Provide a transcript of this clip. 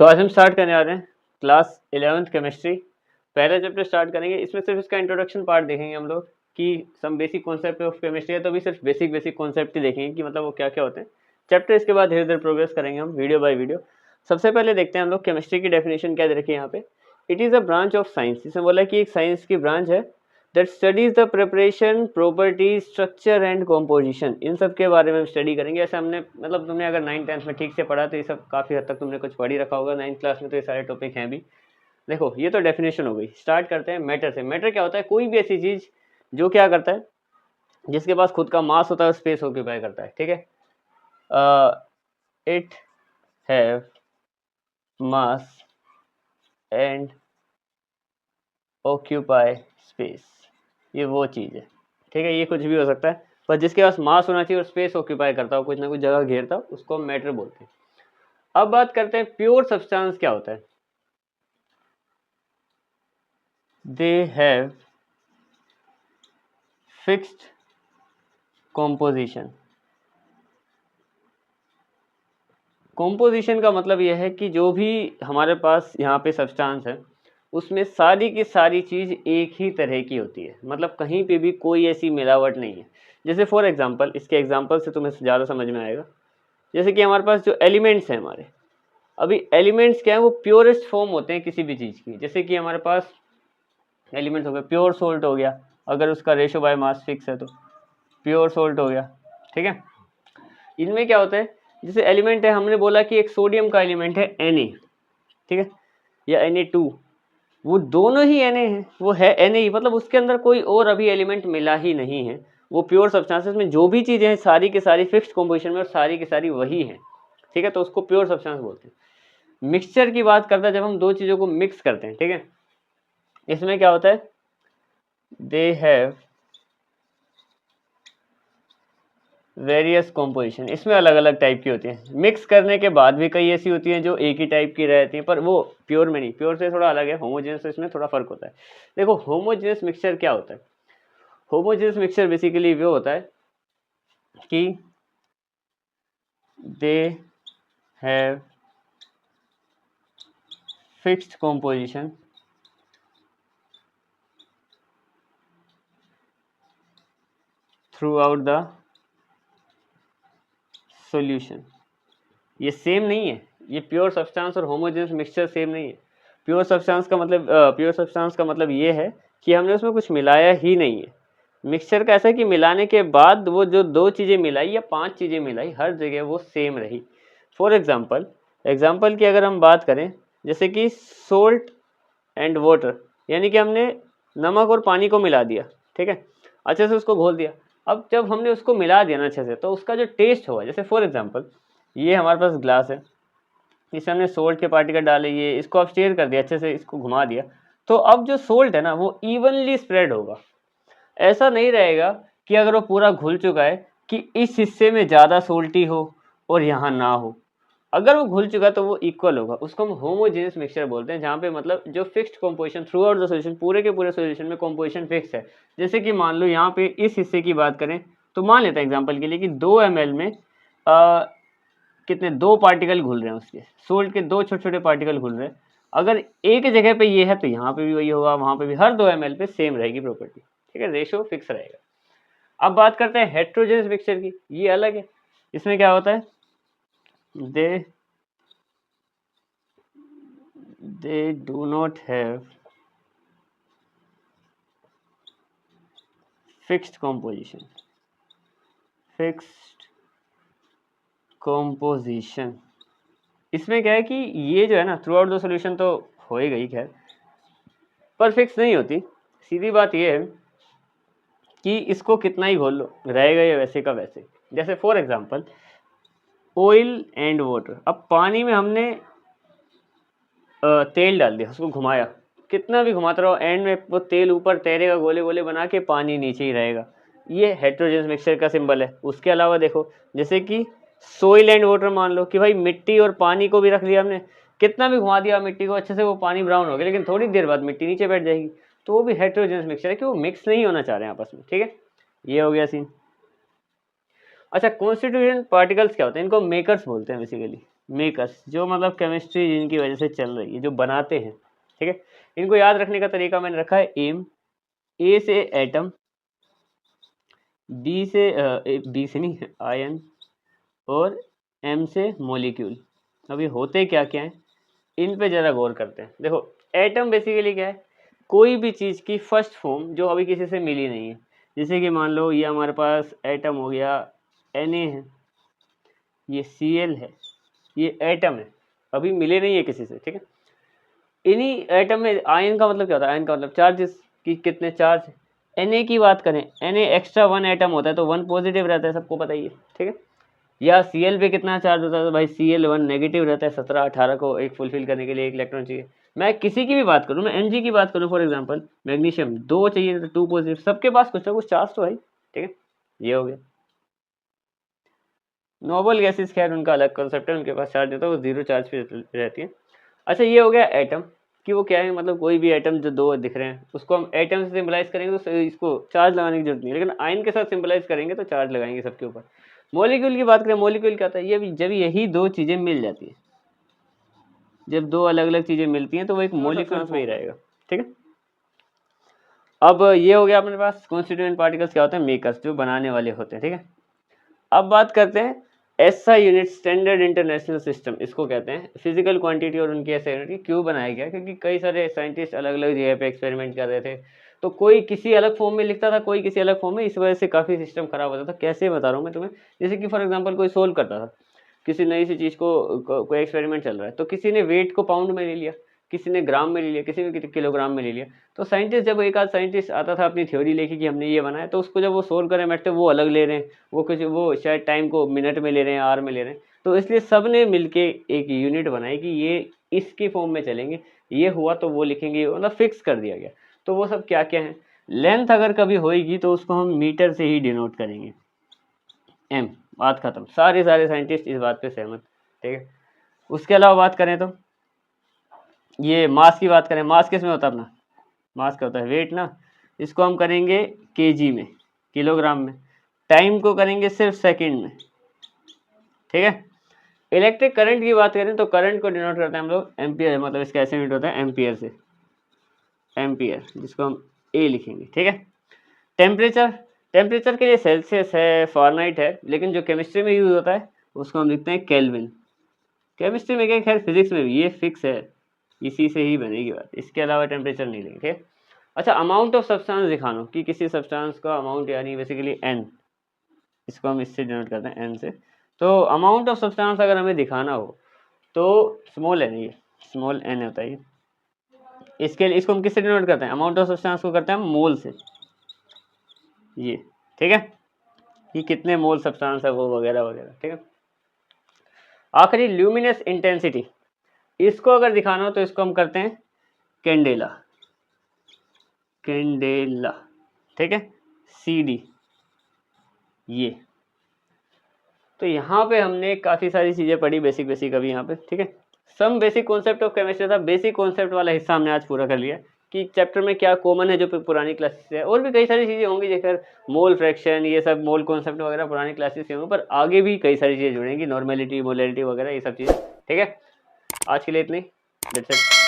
तो आज हम स्टार्ट करने आ रहे हैं क्लास 11th केमिस्ट्री। पहला चैप्टर स्टार्ट करेंगे। इसमें सिर्फ इसका इंट्रोडक्शन पार्ट देखेंगे हम लोग कि some basic concept of chemistry है, तो अभी सिर्फ बेसिक कॉन्सेप्ट ही देखेंगे कि मतलब वो क्या क्या होते हैं। चैप्टर इसके बाद धीरे धीरे प्रोग्रेस करेंगे हम वीडियो बाय वीडियो। सबसे पहले देखते हैं हम लोग केमिस्ट्री की डेफिनेशन क्या दे रखी है यहाँ पे। It is a branch of science. इसमें बोला कि एक साइंस की ब्रांच है that studies the preparation, properties, structure and composition. इन सब के बारे में हम स्टडी करेंगे। ऐसे हमने मतलब तुमने अगर 9th-10th में ठीक से पढ़ा तो ये सब काफ़ी हद तक तुमने कुछ पढ़ ही रखा होगा। 9th क्लास में तो ये सारे टॉपिक हैं भी। देखो ये तो डेफिनेशन हो गई। स्टार्ट करते हैं मैटर से। मैटर क्या होता है? कोई भी ऐसी चीज़ जो क्या करता है, जिसके पास खुद का मास होता है, स्पेस ऑक्यूपाई करता है। ठीक है, it have mass and occupy space. ये वो चीज़ है। ठीक है, ये कुछ भी हो सकता है, पर जिसके पास मास होना चाहिए और स्पेस ऑक्यूपाई करता हो, कुछ ना कुछ जगह घेरता हो, उसको हम मैटर बोलते हैं। अब बात करते हैं प्योर सब्सटेंस क्या होता है। They have fixed composition. Composition का मतलब यह है कि जो भी हमारे पास यहाँ पे सब्सटेंस है उसमें सारी की सारी चीज़ एक ही तरह की होती है। मतलब कहीं पे भी कोई ऐसी मिलावट नहीं है। जैसे फॉर एग्जांपल, इसके एग्जांपल से तुम्हें ज़्यादा समझ में आएगा। जैसे कि हमारे पास जो एलिमेंट्स हैं हमारे, अभी एलिमेंट्स क्या है, वो प्योरेस्ट फॉर्म होते हैं किसी भी चीज़ की। जैसे कि हमारे पास एलिमेंट्स हो गए, प्योर सोल्ट हो गया, अगर उसका रेशो बाय मास फिक्स है तो प्योर सोल्ट हो गया। ठीक है, इनमें क्या होता है, जैसे एलिमेंट है, हमने बोला कि एक सोडियम का एलिमेंट है Na, ठीक है, या Na2, वो दोनों ही Na है, वो है Na ही, मतलब उसके अंदर कोई और अभी एलिमेंट मिला ही नहीं है। वो प्योर सब्सटेंसेस में जो भी चीज़ें हैं सारी की सारी फिक्स्ड कॉम्पोजिशन में और सारी की सारी वही हैं। ठीक है, तो उसको प्योर सब्सटेंस बोलते हैं। मिक्सचर की बात करता है जब हम दो चीज़ों को मिक्स करते हैं। ठीक है, इसमें क्या होता है, दे हैव वेरियस कॉम्पोजिशन। इसमें अलग अलग टाइप की होती हैं। मिक्स करने के बाद भी कई ऐसी होती हैं जो एक ही टाइप की रहती हैं, पर वो प्योर में नहीं। प्योर से थोड़ा अलग है, होमोजेनस से इसमें थोड़ा फर्क होता है। देखो होमोजेनस मिक्सचर क्या होता है। होमोजेनस मिक्सचर बेसिकली वो होता है कि they have fixed composition through out the solution. ये सेम नहीं है, ये प्योर सब्सटेंस और होमोजेनस मिक्सचर सेम नहीं है। प्योर सब्सटेंस का मतलब ये है कि हमने उसमें कुछ मिलाया ही नहीं है। मिक्सचर का ऐसा है कि मिलाने के बाद वो जो दो चीज़ें मिलाई या 5 चीज़ें मिलाई, हर जगह वो सेम रही। फॉर एग्जाम्पल की अगर हम बात करें, जैसे कि सोल्ट एंड वाटर, यानी कि हमने नमक और पानी को मिला दिया। ठीक है, अच्छे से उसको घोल दिया। अब जब हमने उसको मिला दिया ना अच्छे से, तो उसका जो टेस्ट होगा, जैसे फॉर एग्जाम्पल ये हमारे पास ग्लास है, इसमें हमने सोल्ट के पार्टिकल डाले, ये इसको अब स्टेयर कर दिया, अच्छे से इसको घुमा दिया, तो अब जो सोल्ट है ना वो इवनली स्प्रेड होगा। ऐसा नहीं रहेगा कि अगर वो पूरा घुल चुका है कि इस हिस्से में ज़्यादा सोल्टी हो और यहाँ ना हो। अगर वो घुल चुका तो वो इक्वल होगा। उसको हम होमोजेनियस मिक्सचर बोलते हैं, जहाँ पे मतलब जो fixed composition through out the solution, पूरे के पूरे सॉल्यूशन में कॉम्पोजिशन फिक्स है। जैसे कि मान लो यहाँ पे इस हिस्से की बात करें, तो मान लेते हैं एग्जाम्पल के लिए कि 2 ml में कितने 2 पार्टिकल घुल रहे हैं, उसके सोल्ट के 2 छोटे छोटे पार्टिकल घुल रहे हैं। अगर एक जगह पे ये है तो यहाँ पे भी वही होगा, वहाँ पे भी, हर 2 ml पे सेम रहेगी प्रॉपर्टी। ठीक है, रेशो फिक्स रहेगा। अब बात करते हैं हेट्रोजेनस मिक्सचर की। ये अलग है। इसमें क्या होता है, they do not have fixed composition। इसमें क्या है कि ये जो है ना, थ्रू आउट द सॉल्यूशन तो हो ही गई, खैर, पर फिक्स नहीं होती। सीधी बात ये है कि इसको कितना ही घोल लो, रहेगा ये वैसे का वैसे। जैसे for example oil and water. अब पानी में हमने तेल डाल दिया, उसको घुमाया, कितना भी घुमाते रहो, एंड में वो तेल ऊपर तैरेगा, गोले गोले बना के, पानी नीचे ही रहेगा। ये हेट्रोजेनस मिक्सचर का सिंबल है। उसके अलावा देखो, जैसे कि सोइल एंड वाटर, मान लो कि भाई मिट्टी और पानी को भी रख लिया हमने, कितना भी घुमा दिया मिट्टी को अच्छे से, वो पानी ब्राउन हो गया, लेकिन थोड़ी देर बाद मिट्टी नीचे बैठ जाएगी, तो वो भी हेट्रोजेनस मिक्सचर है कि वो मिक्स नहीं होना चाह रहे हैं आपस में। ठीक है, ये हो गया सीन। अच्छा, कॉन्स्टिट्यूएंट पार्टिकल्स क्या होते हैं? इनको मेकर्स बोलते हैं बेसिकली। मेकर्स, जो मतलब केमिस्ट्री जिनकी वजह से चल रही है, जो बनाते हैं, ठीक है। इनको याद रखने का तरीका मैंने रखा है एम, ए से एटम, बी से नहीं आयन, और एम से मॉलिक्यूल। अभी होते क्या क्या हैं इन पे ज़रा गौर करते हैं। देखो एटम बेसिकली क्या है, कोई भी चीज़ की फर्स्ट फॉर्म जो अभी किसी से मिली नहीं है। जैसे कि मान लो ये हमारे पास एटम हो गया, Na है, ये Cl है, ये एटम है, अभी मिले नहीं है किसी से, ठीक है। इन्हीं एटम में आयन का मतलब क्या होता है, आयन का मतलब चार्जेस कि कितने चार्ज है। Na की बात करें, Na एक्स्ट्रा 1 एटम होता है तो 1 पॉजिटिव रहता है, सबको पता ही है, ठीक है। या Cl पे कितना चार्ज होता है तो भाई Cl1 नेगेटिव रहता है, 17-18 को एक फुलफिल करने के लिए एक इलेक्ट्रॉन चाहिए। मैं किसी की भी बात करूँ, मैं Mg की बात करूँ फॉर एग्जांपल, मैग्नीशियम 2 चाहिए तो 2 पॉजिटिव, सबके पास कुछ ना कुछ चार्ज तो है, ठीक है। ये हो गया। नोबल गैसेस खैर उनका अलग कॉन्सेप्ट है, उनके पास चार्ज होता है, वो 0 चार्ज पे रहती है। अच्छा ये हो गया एटम कि वो क्या है, मतलब कोई भी एटम जो 2 दिख रहे हैं उसको हम एटम से सिंबलाइज करेंगे तो इसको चार्ज लगाने की जरूरत नहीं है, लेकिन आयन के साथ सिंबलाइज करेंगे तो चार्ज लगाएंगे सबके ऊपर। मॉलिक्यूल की बात करें, मॉलिक्यूल क्या होता है, ये भी जब यही 2 चीज़ें मिल जाती है, जब 2 अलग अलग चीज़ें मिलती हैं तो वो एक मॉलिक्यूल में ही रहेगा, ठीक है। अब ये हो गया अपने पास कॉन्स्टिट्यूएंट पार्टिकल्स क्या होते हैं, मेकर्स, जो बनाने वाले होते हैं, ठीक है। अब बात करते हैं SI unit, standard international system, इसको कहते हैं। फिजिकल क्वांटिटी और उनकी एसआई यूनिट क्यों बनाया गया, क्योंकि कई सारे साइंटिस्ट अलग अलग जगह पे एक्सपेरिमेंट कर रहे थे, तो कोई किसी अलग फॉर्म में लिखता था, कोई किसी अलग फॉर्म में, इस वजह से काफ़ी सिस्टम खराब होता था। कैसे बता रहा हूँ मैं तुम्हें, जैसे कि फॉर एग्जाम्पल कोई सोल्व करता था किसी नई सी चीज़ को, कोई एक्सपेरिमेंट चल रहा है, तो किसी ने वेट को पाउंड में ले लिया, किसी ने ग्राम में ले लिया, किसी ने किलोग्राम में ले लिया। तो साइंटिस्ट, जब एक आध साइंटिस्ट आता था अपनी थ्योरी लेके कि हमने ये बनाया, तो उसको जब वो सोल्व करने बैठते वो अलग ले रहे हैं, वो शायद टाइम को मिनट में ले रहे हैं, आवर में ले रहे हैं। तो इसलिए सब ने मिलके एक यूनिट बनाई कि ये इसके फॉर्म में चलेंगे, ये हुआ तो वो लिखेंगे, मतलब फिक्स कर दिया गया। तो वो सब क्या क्या है, लेंथ अगर कभी होएगी तो उसको हम मीटर से ही डिनोट करेंगे, एम, बात खत्म। सारे साइंटिस्ट इस बात पे सहमत, ठीक है। उसके अलावा बात करें तो ये मास की बात करें, मास किस में होता है अपना, मास क्या होता है, वेट ना, इसको हम करेंगे केजी में, किलोग्राम में। टाइम को करेंगे सिर्फ सेकंड में, ठीक है। इलेक्ट्रिक करंट की बात करें तो करंट को डिनोट करते हैं हम लोग एम्पियर, मतलब इसका ऐसे यूनिट होता है एम्पियर से, एम्पियर, जिसको हम ए लिखेंगे, ठीक है। टेम्परेचर, टेम्परेचर के लिए सेल्सियस है, फारेनहाइट है, लेकिन जो केमिस्ट्री में यूज होता है उसको हम लिखते हैं केल्विन। केमिस्ट्री में क्या, खैर फिजिक्स में भी ये फिक्स है, इसी से ही बनेगी बात, इसके अलावा टेम्परेचर नहीं लेंगे। अच्छा, अमाउंट ऑफ सब्सटेंस दिखाना कि किसी सब्सटेंस का अमाउंट, यानी बेसिकली एन, इसको हम इससे डिनोट करते हैं एन से। तो अमाउंट ऑफ सब्सटेंस अगर हमें दिखाना हो तो स्मॉल एन, ये स्मॉल एन होता है। इसके लिए इसको हम किससे डिनोट करते हैं, अमाउंट ऑफ सब्सटेंस को करते हैं हम मोल से, ये, ठीक है, कि कितने मोल सब्सटेंस है वो, वगैरह वगैरह, ठीक है। आखिरी ल्यूमिनस इंटेंसिटी, इसको अगर दिखाना हो तो इसको हम करते हैं कैंडेला, कैंडेला, ठीक है, CD, ये। तो यहाँ पे हमने काफ़ी सारी चीज़ें पढ़ी, बेसिक अभी यहाँ पे, ठीक है। Some basic concept of chemistry था, बेसिक कॉन्सेप्ट वाला हिस्सा हमने आज पूरा कर लिया कि चैप्टर में क्या कॉमन है जो पुरानी क्लासेस है, और भी कई सारी चीज़ें होंगी, जैसे मोल फ्रैक्शन, ये सब मोल कॉन्सेप्ट वगैरह पुरानी क्लासेस से होंगे, पर आगे भी कई सारी चीज़ें जुड़ेंगी, नॉर्मेलिटी, मोलैलिटी वगैरह, ये सब चीज़ें, ठीक है। आज के लिए इतनी, दैट्स इट।